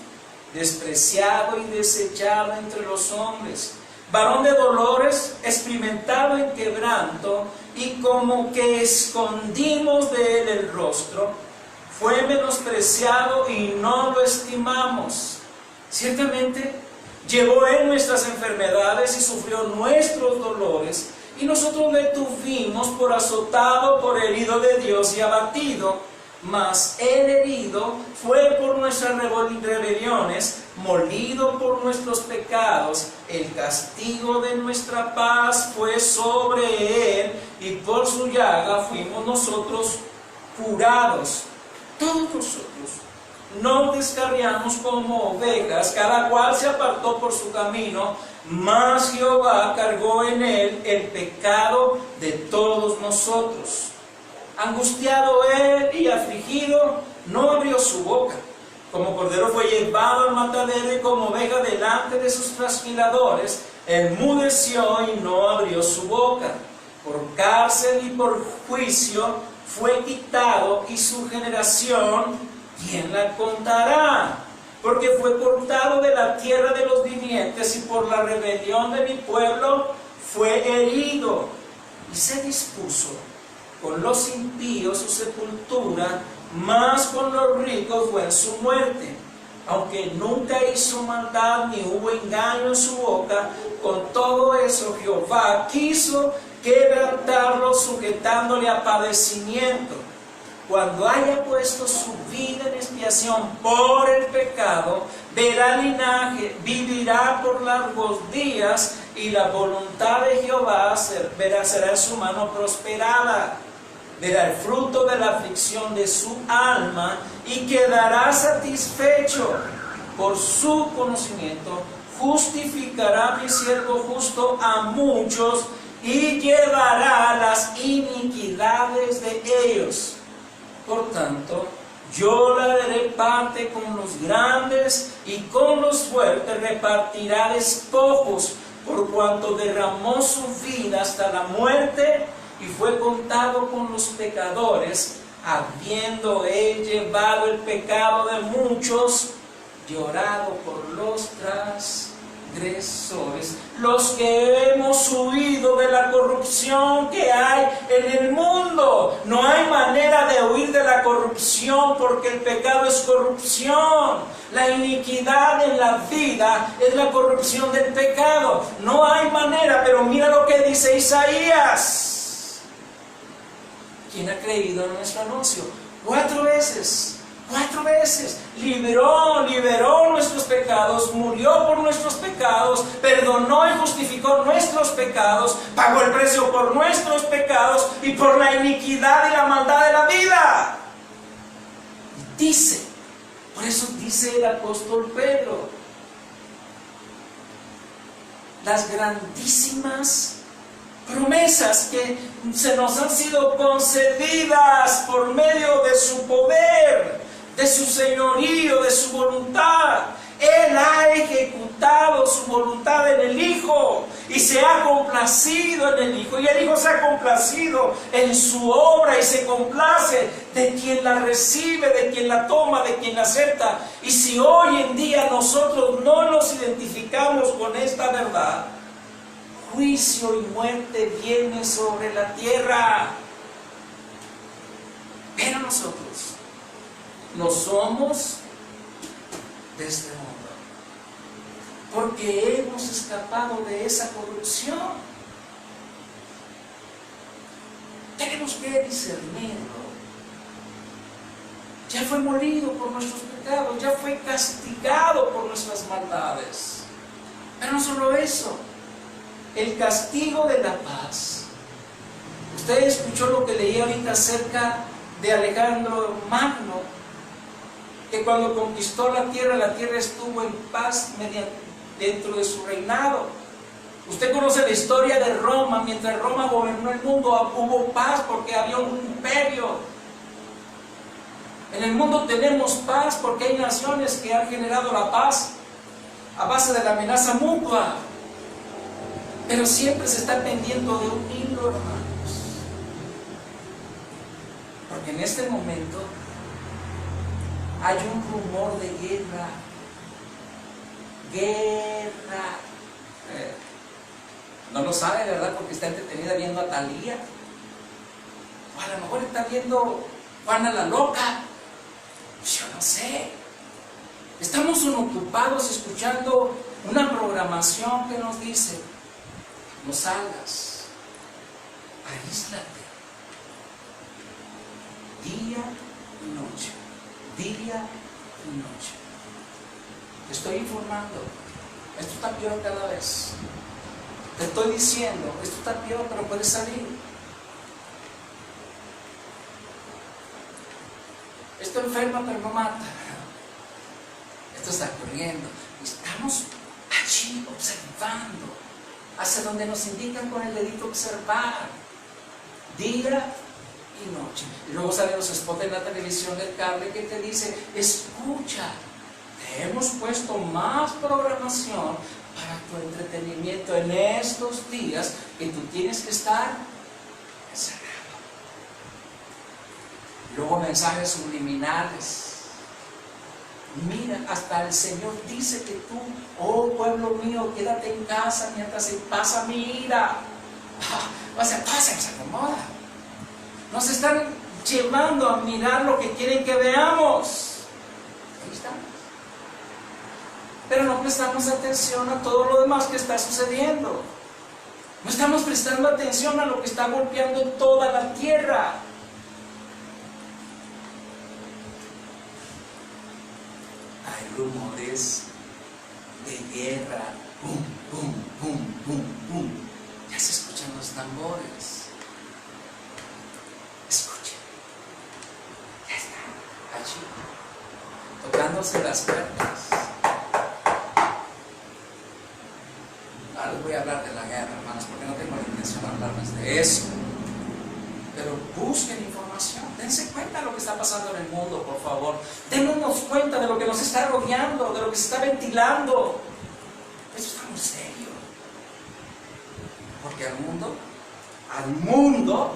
Speaker 1: Despreciado y desechado entre los hombres, varón de dolores, experimentado en quebranto, y como que escondimos de él el rostro, fue menospreciado y no lo estimamos. Ciertamente llevó él nuestras enfermedades y sufrió nuestros dolores, y nosotros le tuvimos por azotado, por herido de Dios y abatido. Mas el herido fue por nuestras rebeliones, molido por nuestros pecados. El castigo de nuestra paz fue sobre él, y por su llaga fuimos nosotros curados. Todos nosotros nos descarriamos como ovejas, cada cual se apartó por su camino, mas Jehová cargó en él el pecado de todos nosotros. Angustiado él y afligido, no abrió su boca. Como cordero fue llevado al matadero, y como oveja delante de sus trasquiladores, enmudeció y no abrió su boca. Por cárcel y por juicio fue quitado, y su generación, ¿quién la contará? Porque fue cortado de la tierra de los vivientes, y por la rebelión de mi pueblo fue herido. Y se dispuso con los impíos su sepultura, mas con los ricos fue en su muerte. Aunque nunca hizo maldad ni hubo engaño en su boca, con todo eso Jehová quiso quebrantarlo, sujetándole a padecimiento. Cuando haya puesto su vida en expiación por el pecado, verá linaje, vivirá por largos días, y la voluntad de Jehová será en su mano prosperada. Verá el fruto de la aflicción de su alma, y quedará satisfecho. Por su conocimiento justificará mi siervo justo a muchos, y llevará las iniquidades de ellos. Por tanto, yo le daré parte con los grandes, y con los fuertes repartirá despojos, por cuanto derramó su vida hasta la muerte, y fue contado con los pecadores, habiendo él llevado el pecado de muchos, llorado por los transgresores. Los que hemos huido de la corrupción que hay en el mundo. No hay manera de huir de la corrupción, porque el pecado es corrupción. La iniquidad en la vida es la corrupción del pecado. No hay manera, pero mira lo que dice Isaías. ¿Quién ha creído en nuestro anuncio? 4 veces, liberó nuestros pecados, murió por nuestros pecados, perdonó y justificó nuestros pecados, pagó el precio por nuestros pecados y por la iniquidad y la maldad de la vida. Dice, por eso dice el apóstol Pedro, las grandísimas promesas que se nos han sido concedidas por medio de su poder, de su señorío, de su voluntad, Él ha ejecutado su voluntad en el Hijo y se ha complacido en el Hijo. Y el Hijo se ha complacido en su obra y se complace de quien la recibe, de quien la toma, de quien la acepta. Y si hoy en día nosotros no nos identificamos con esta verdad, juicio y muerte viene sobre la tierra. Pero nosotros no somos de este mundo, porque hemos escapado de esa corrupción. Tenemos que discernirlo. Ya fue molido por nuestros pecados, ya fue castigado por nuestras maldades. Pero no solo eso, el castigo de la paz. Usted escuchó lo que leí ahorita acerca de Alejandro Magno, que cuando conquistó la tierra estuvo en paz dentro de su reinado. Usted conoce la historia de Roma. Mientras Roma gobernó el mundo, hubo paz porque había un imperio. En el mundo tenemos paz porque hay naciones que han generado la paz a base de la amenaza mutua. Pero siempre se está pendiendo de un hilo, hermanos. Porque en este momento hay un rumor de guerra. No lo sabe, ¿verdad? Porque está entretenida viendo a Thalía. O a lo mejor está viendo Juana la Loca. Yo no sé. Estamos ocupados escuchando una programación que nos dice: no salgas, aíslate, día y noche, día y noche. Te estoy informando, esto está peor cada vez. Te estoy diciendo, esto está peor, pero puedes salir. Esto enferma, pero no mata. Esto está corriendo. Estamos allí observando, hacia donde nos indican con el dedito observar, día y noche. Y luego salen los spots en la televisión del cable que te dice: escucha, te hemos puesto más programación para tu entretenimiento en estos días que tú tienes que estar encerrado. Luego mensajes subliminales. Mira, hasta el Señor dice que tú, oh pueblo mío, quédate en casa mientras se pasa mi ira. Se acomoda. Nos están llevando a mirar lo que quieren que veamos. Ahí estamos. Pero no prestamos atención a todo lo demás que está sucediendo. No estamos prestando atención a lo que está golpeando toda la tierra. Hay rumores de guerra. Pum, pum, pum, pum, pum. Ya se escuchan los tambores. Escuchen. Ya está allí, tocándose las puertas. Ahora les voy a hablar de la guerra, hermanos, porque no tengo la intención de hablarles de eso. Pero busquen información, dense cuenta de lo que está pasando en el mundo, por favor. Démonos cuenta de lo que nos está rodeando, de lo que se está ventilando. Eso está muy serio. Porque al mundo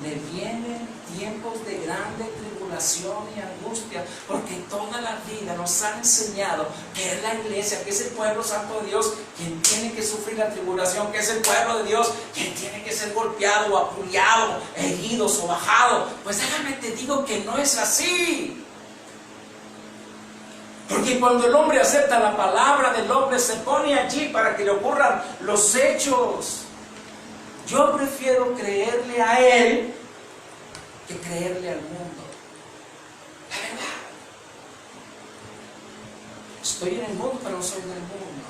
Speaker 1: le vienen tiempos de grande tribulación y angustia, porque toda la vida nos han enseñado que es la iglesia, que es el pueblo santo de Dios quien tiene que sufrir la tribulación, que es el pueblo de Dios quien tiene que ser golpeado o apuñado, herido, sobajado. Pues déjame te digo que no es así. Porque cuando el hombre acepta la palabra del hombre, se pone allí para que le ocurran los hechos. Yo prefiero creerle a él que creerle al mundo. La verdad. Estoy en el mundo, pero no soy del mundo.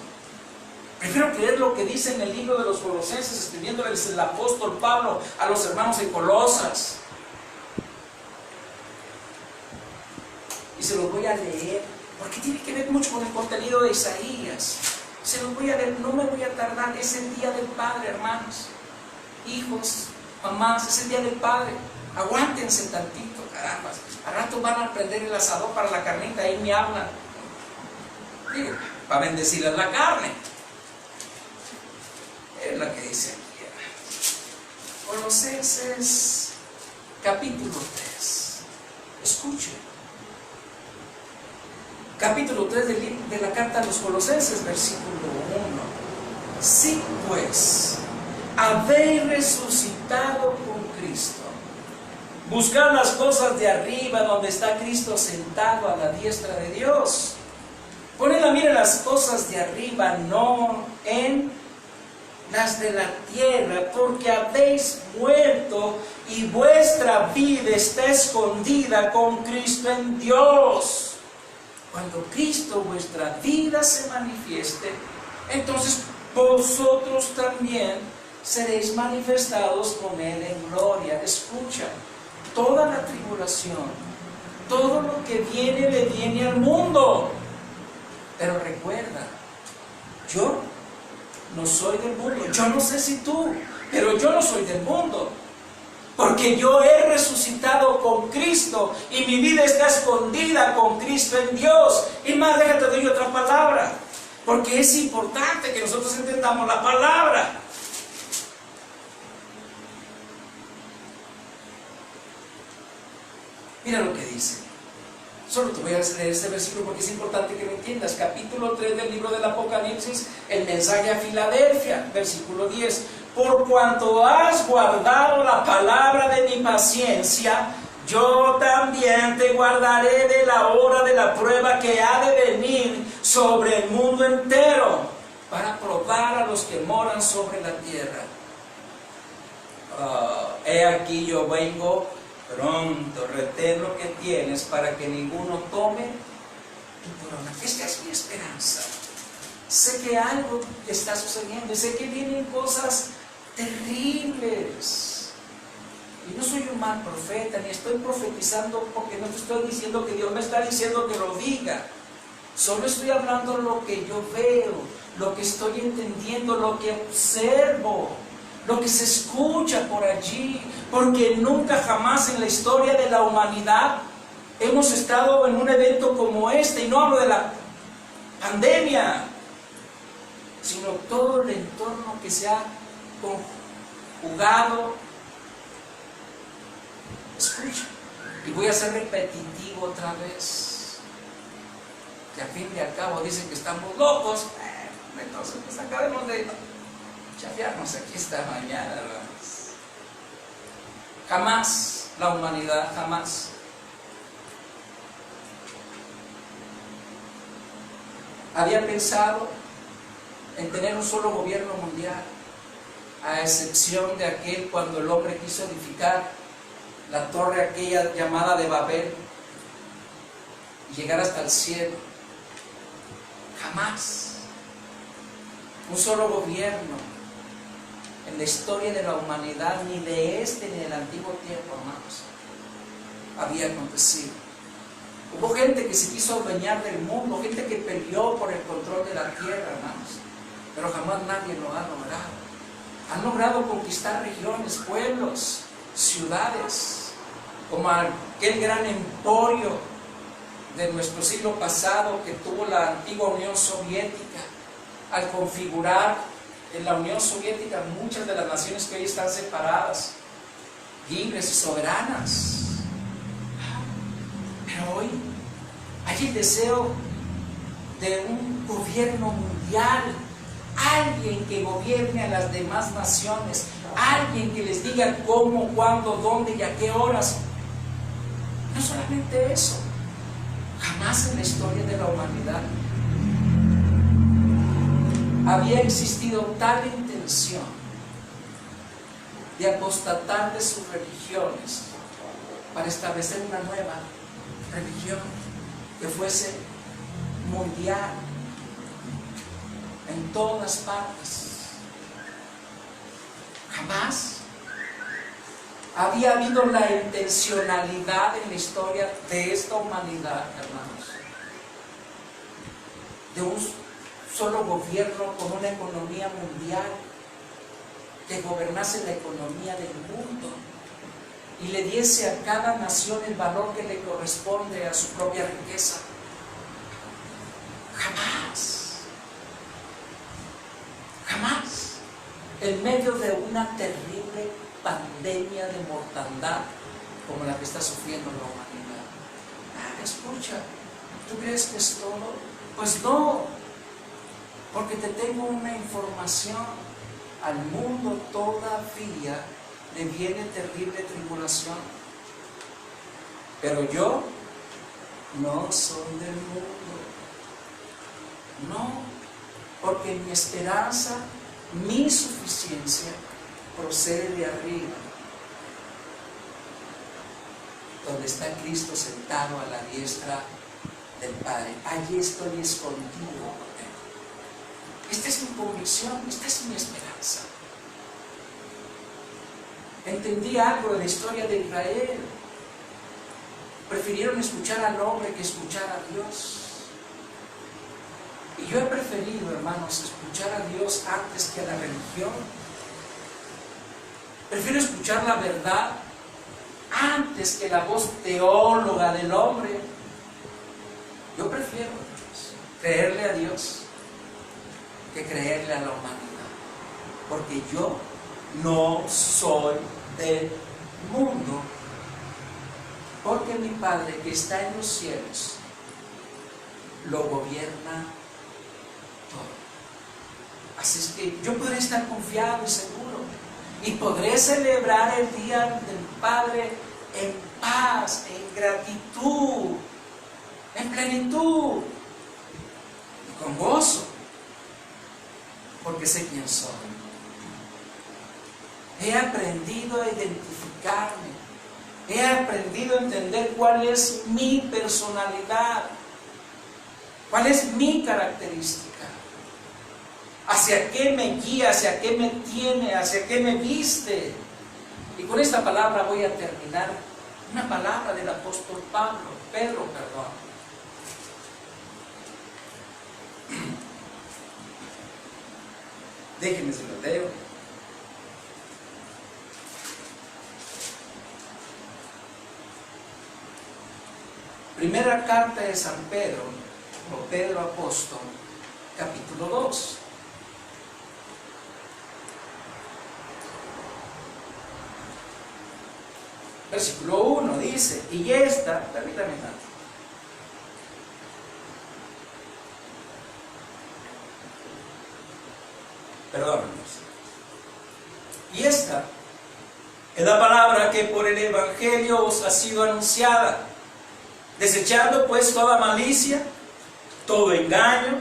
Speaker 1: Prefiero creer lo que dice en el libro de los Colosenses, escribiéndoles el apóstol Pablo a los hermanos en Colosas. Y se los voy a leer, porque tiene que ver mucho con el contenido de Isaías. Se los voy a leer, no me voy a tardar. Es el día del Padre, hermanos. Hijos, mamás, es el día del Padre. Aguántense tantito, caramba. Al rato van a prender el asador para la carnita, ahí me hablan. Digo, para bendecirles la carne. Es lo que dice aquí. Colosenses capítulo 3. Escuchen. Capítulo 3 de la carta a los Colosenses, versículo 1. Si pues habéis resucitado con Cristo, buscad las cosas de arriba, donde está Cristo sentado a la diestra de Dios. Poned la mira en las cosas de arriba, no en las de la tierra, porque habéis muerto y vuestra vida está escondida con Cristo en Dios. Cuando Cristo vuestra vida se manifieste, entonces vosotros también seréis manifestados con Él en gloria. Escucha, toda la tribulación, todo lo que viene, le viene al mundo. Pero recuerda, yo no soy del mundo. Yo no sé si tú, pero yo no soy del mundo. Porque yo he resucitado con Cristo y mi vida está escondida con Cristo en Dios. Y más, déjate doy otra palabra. Porque es importante que nosotros entendamos la palabra. Mira lo que dice. Solo te voy a leer este versículo porque es importante que lo entiendas. Capítulo 3 del libro del Apocalipsis, el mensaje a Filadelfia, versículo 10. Por cuanto has guardado la palabra de mi paciencia, yo también te guardaré de la hora de la prueba que ha de venir sobre el mundo entero, para probar a los que moran sobre la tierra. He aquí yo vengo pronto, retén lo que tienes para que ninguno tome tu corona. Esta es mi esperanza. Sé que algo está sucediendo, sé que vienen cosas terribles. Y no soy un mal profeta, ni estoy profetizando porque no te estoy diciendo que Dios me está diciendo que lo diga. Solo estoy hablando lo que yo veo, lo que estoy entendiendo, lo que observo, lo que se escucha por allí, porque nunca jamás en la historia de la humanidad hemos estado en un evento como este, y no hablo de la pandemia, sino todo el entorno que se ha conjugado. Escucha, y voy a ser repetitivo otra vez, que al fin y al cabo dicen que estamos locos, entonces pues acabemos de chafiarnos aquí esta mañana, hermanos. Jamás la humanidad, jamás había pensado en tener un solo gobierno mundial, a excepción de aquel cuando el hombre quiso edificar la torre aquella llamada de Babel y llegar hasta el cielo. Jamás un solo gobierno en la historia de la humanidad, ni de este ni del antiguo tiempo, hermanos, había acontecido. Hubo gente que se quiso adueñar del mundo, gente que peleó por el control de la tierra, hermanos, pero jamás nadie lo ha logrado. Han logrado conquistar regiones, pueblos, ciudades, como aquel gran emporio de nuestro siglo pasado que tuvo la antigua Unión Soviética, al configurar en la Unión Soviética muchas de las naciones que hoy están separadas, libres y soberanas. Pero hoy hay el deseo de un gobierno mundial, alguien que gobierne a las demás naciones, alguien que les diga cómo, cuándo, dónde y a qué horas. No solamente eso, jamás en la historia de la humanidad había existido tal intención de apostatar de sus religiones para establecer una nueva religión que fuese mundial, en todas partes. Jamás había habido la intencionalidad en la historia de esta humanidad, hermanos, de un solo gobierno con una economía mundial que gobernase la economía del mundo y le diese a cada nación el valor que le corresponde a su propia riqueza. Jamás. en medio de una terrible pandemia de mortandad como la que está sufriendo la humanidad. Escucha, ¿tú crees que es todo? Pues no, porque te tengo una información. Al mundo todavía le viene terrible tribulación, pero yo no soy del mundo. No, porque mi esperanza, mi suficiencia procede de arriba, donde está Cristo sentado a la diestra del Padre. Allí estoy escondido con Él. Esta es mi convicción, esta es mi esperanza. Entendí algo de la historia de Israel. Prefirieron escuchar al hombre que escuchar a Dios. Y yo he preferido, hermanos, escuchar a Dios antes que a la religión. Prefiero escuchar la verdad antes que la voz teóloga del hombre. Yo prefiero creerle a Dios que creerle a la humanidad, porque yo no soy del mundo, porque mi Padre que está en los cielos lo gobierna todo. Así es que yo podré estar confiado y seguro, y podré celebrar el Día del Padre en paz, en gratitud, en plenitud y con gozo, porque sé quién soy. He aprendido a identificarme, he aprendido a entender cuál es mi personalidad, cuál es mi característica, hacia qué me guía, hacia qué me tiene, hacia qué me viste. Y con esta palabra voy a terminar, una palabra del apóstol Pedro. Déjenme se lo leo. Primera carta de San Pedro, o Pedro apóstol, capítulo 2. Versículo 1 dice, y esta, permítame tanto. Perdónenos. Y esta es la palabra que por el Evangelio os ha sido anunciada, desechando pues toda malicia, todo engaño,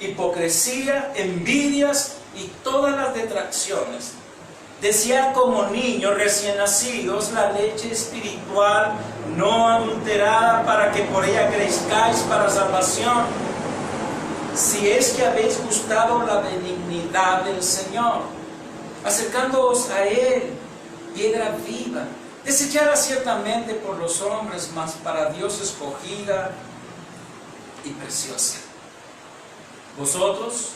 Speaker 1: hipocresía, envidias y todas las detracciones. Desead como niños recién nacidos la leche espiritual no adulterada, para que por ella crezcáis para salvación, si es que habéis gustado la benignidad del Señor, acercándoos a Él, piedra viva, desechada ciertamente por los hombres, mas para Dios escogida y preciosa. Vosotros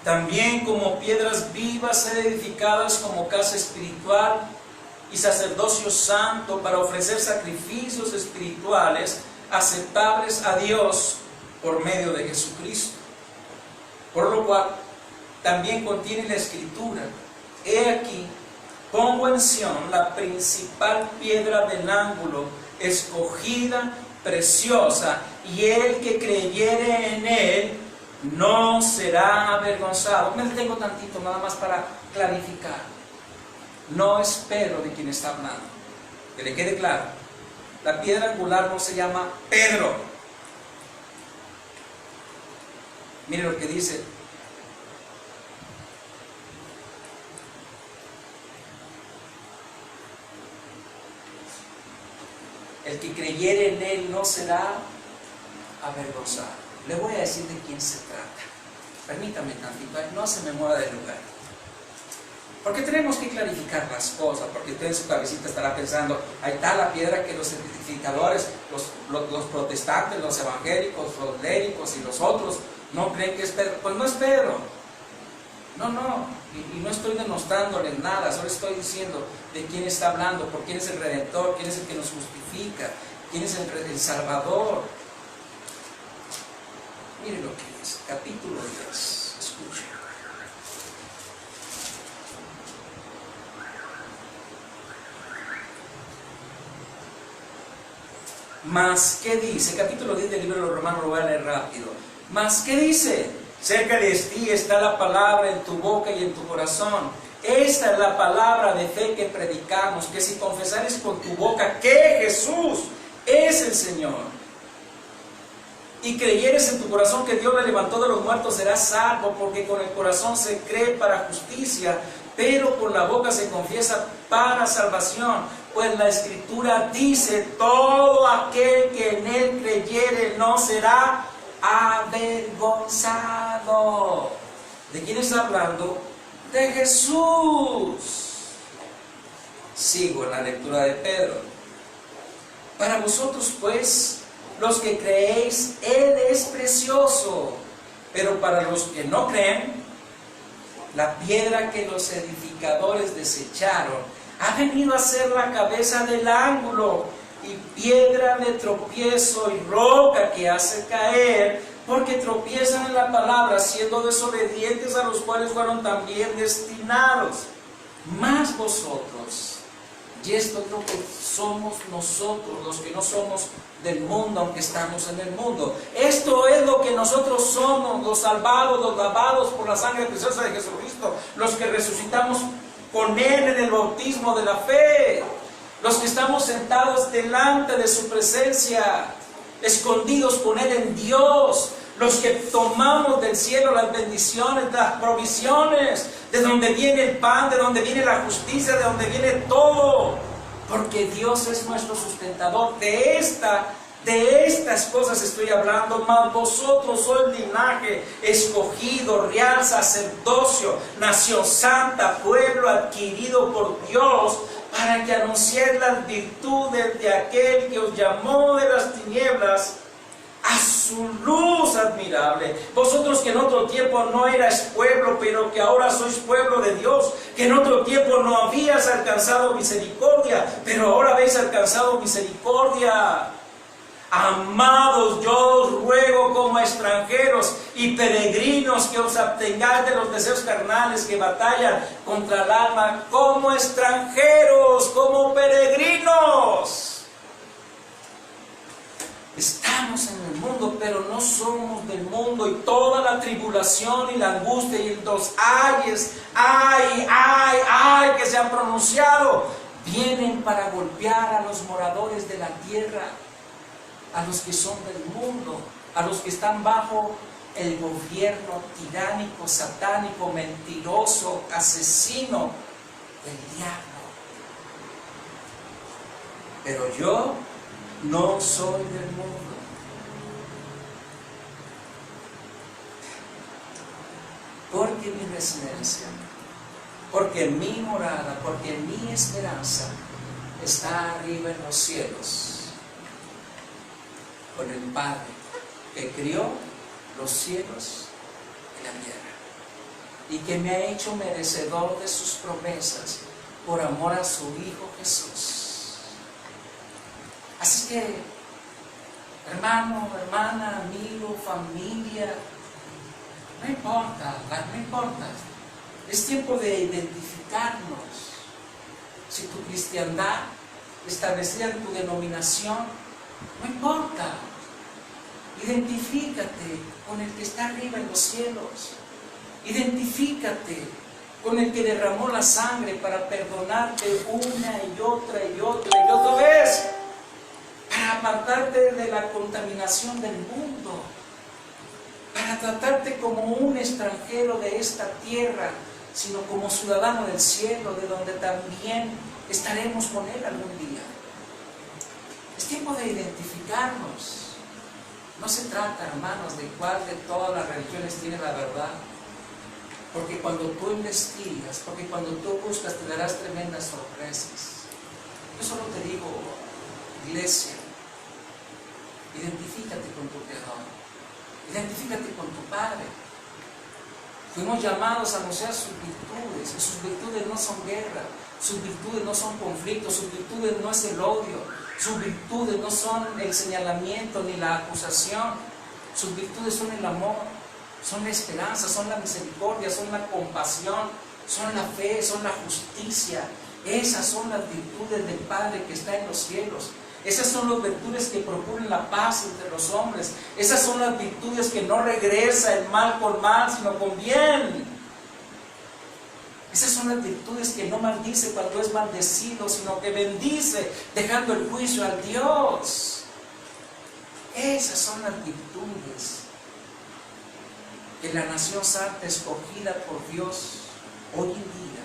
Speaker 1: también, como piedras vivas, sed edificadas como casa espiritual y sacerdocio santo, para ofrecer sacrificios espirituales aceptables a Dios por medio de Jesucristo. Por lo cual también contiene la Escritura: he aquí, pongo en Sión la principal piedra del ángulo, escogida, preciosa, y el que creyere en él no será avergonzado. Me detengo tantito nada más para clarificar. No es Pedro de quien está hablando, que le quede claro. La piedra angular no se llama Pedro. Mire lo que dice: el que creyere en él no será avergonzado. Le voy a decir de quién se trata. Permítame tantito, no se me mueva del lugar, porque tenemos que clarificar las cosas, porque usted en su cabecita estará pensando, ahí está la piedra que los edificadores, los protestantes, los evangélicos, los léricos y los otros no creen que es Pedro. Pues no es Pedro. No, y no estoy denostrándole nada, solo estoy diciendo de quién está hablando, por quién es el Redentor, quién es el que nos justifica, quién es el Salvador. Mire lo que dice, capítulo 10, escuche. Mas, ¿qué dice? Capítulo 10 del libro de los Romanos, lo voy a leer rápido. Mas, ¿qué dice? Cerca de ti está la palabra en tu boca y en tu corazón. Esta es la palabra de fe que predicamos, que si confesares con tu boca que Jesús es el Señor, y creyeres en tu corazón que Dios le levantó de los muertos, serás salvo, porque con el corazón se cree para justicia, pero con la boca se confiesa para salvación. Pues la Escritura dice, todo aquel que en él creyere no será avergonzado. ¿De quién está hablando? De Jesús. Sigo en la lectura de Pedro. Para vosotros pues, los que creéis, Él es precioso, pero para los que no creen, la piedra que los edificadores desecharon ha venido a ser la cabeza del ángulo, y piedra de tropiezo y roca que hace caer, porque tropiezan en la palabra, siendo desobedientes, a los cuales fueron también destinados. Mas vosotros, y esto es lo que somos nosotros, los que no somos del mundo, aunque estamos en el mundo. Esto es lo que nosotros somos, los salvados, los lavados por la sangre preciosa de Jesucristo, los que resucitamos con Él en el bautismo de la fe, los que estamos sentados delante de su presencia, escondidos con Él en Dios, los que tomamos del cielo las bendiciones, las provisiones, de donde viene el pan, de donde viene la justicia, de donde viene todo, porque Dios es nuestro sustentador. De estas cosas estoy hablando. Mas vosotros sois linaje escogido, real sacerdocio, nación santa, pueblo adquirido por Dios, para que anunciéis las virtudes de aquel que os llamó de las tinieblas a su luz admirable. Vosotros que en otro tiempo no erais pueblo, pero que ahora sois pueblo de Dios, que en otro tiempo no habías alcanzado misericordia, pero ahora habéis alcanzado misericordia. Amados, yo os ruego como extranjeros y peregrinos que os abstengáis de los deseos carnales que batallan contra el alma, como extranjeros, como peregrinos. Estamos en el mundo, pero no somos del mundo, y toda la tribulación y la angustia y los ayes, ay, que se han pronunciado, vienen para golpear a los moradores de la tierra, a los que son del mundo, a los que están bajo el gobierno tiránico, satánico, mentiroso, asesino del diablo. Pero yo no soy del mundo. Porque mi residencia, porque mi morada, porque mi esperanza está arriba en los cielos, con el Padre que crió los cielos y la tierra, y que me ha hecho merecedor de sus promesas por amor a su Hijo Jesús. Así que, hermano, hermana, amigo, familia, no importa, es tiempo de identificarnos. Si tu cristiandad establecida en tu denominación, no importa, identifícate con el que está arriba en los cielos, identifícate con el que derramó la sangre para perdonarte una y otra vez, para apartarte de la contaminación del mundo, para tratarte como un extranjero de esta tierra, sino como ciudadano del cielo, de donde también estaremos con Él algún día. Es tiempo de identificarnos. No se trata, hermanos, de cuál de todas las religiones tiene la verdad, porque cuando tú investigas, porque cuando tú buscas, te darás tremendas sorpresas. Yo solo te digo, iglesia, identifícate con tu Creador, identifícate con tu Padre. Fuimos llamados a anunciar sus virtudes, y sus virtudes no son guerra, sus virtudes no son conflictos, sus virtudes no es el odio, sus virtudes no son el señalamiento ni la acusación, sus virtudes son el amor, son la esperanza, son la misericordia, son la compasión, son la fe, son la justicia. Esas son las virtudes del Padre que está en los cielos. Esas son las virtudes que procuran la paz entre los hombres. Esas son las virtudes que no regresa el mal con mal, sino con bien. Esas son las virtudes que no maldice cuando es maldecido, sino que bendice, dejando el juicio al Dios. Esas son las virtudes que la nación santa escogida por Dios hoy en día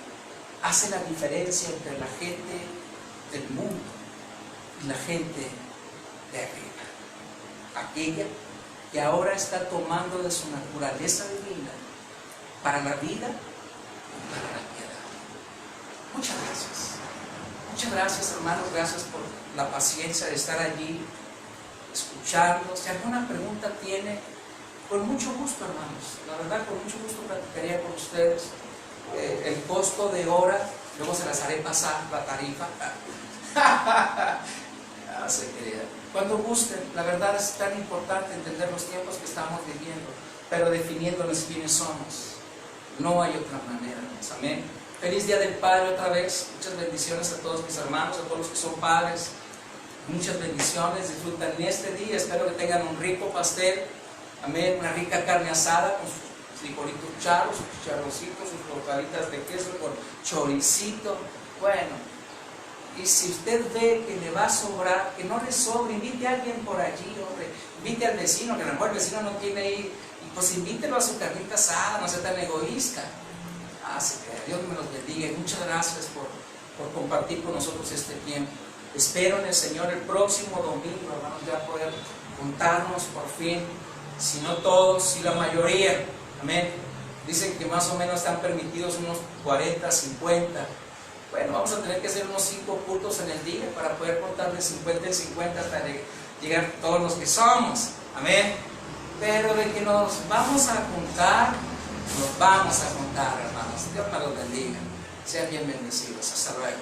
Speaker 1: hace la diferencia entre la gente del mundo y la gente de arriba. Aquella que ahora está tomando de su naturaleza divina para la vida y para la piedad. Muchas gracias. Muchas gracias, hermanos. Gracias por la paciencia de estar allí, escucharnos. Si alguna pregunta tiene, con mucho gusto, hermanos. La verdad, con mucho gusto platicaría con ustedes. El costo de hora, luego se las haré pasar, la tarifa. Se crea. Cuando gusten, la verdad es tan importante entender los tiempos que estamos viviendo, pero definiéndonos quiénes somos. No hay otra manera. Amén. Feliz Día del Padre otra vez. Muchas bendiciones a todos mis hermanos, a todos los que son padres. Muchas bendiciones. Disfrutan este día. Espero que tengan un rico pastel. Amén. Una rica carne asada con sus frijolitos charros, sus chicharroncitos, sus tortaditas de queso con choricito. Bueno, y si usted ve que le va a sobrar, que no le sobre, invite a alguien por allí, hombre. Invite al vecino, que a lo mejor el vecino no tiene ahí, y pues invítelo a su carnita asada, no sea tan egoísta. Así que Dios me los bendiga y muchas gracias por compartir con nosotros este tiempo. Espero en el Señor el próximo domingo, hermanos, ya poder juntarnos por fin, si no todos, si la mayoría. Amén. Dicen que más o menos están permitidos unos 40, 50. Bueno, vamos a tener que hacer unos 5 cultos en el día para poder contar de 50 en 50 hasta llegar todos los que somos. Amén. Pero de que nos vamos a juntar, hermanos. Dios me los bendiga. Sean bien bendecidos. Hasta luego.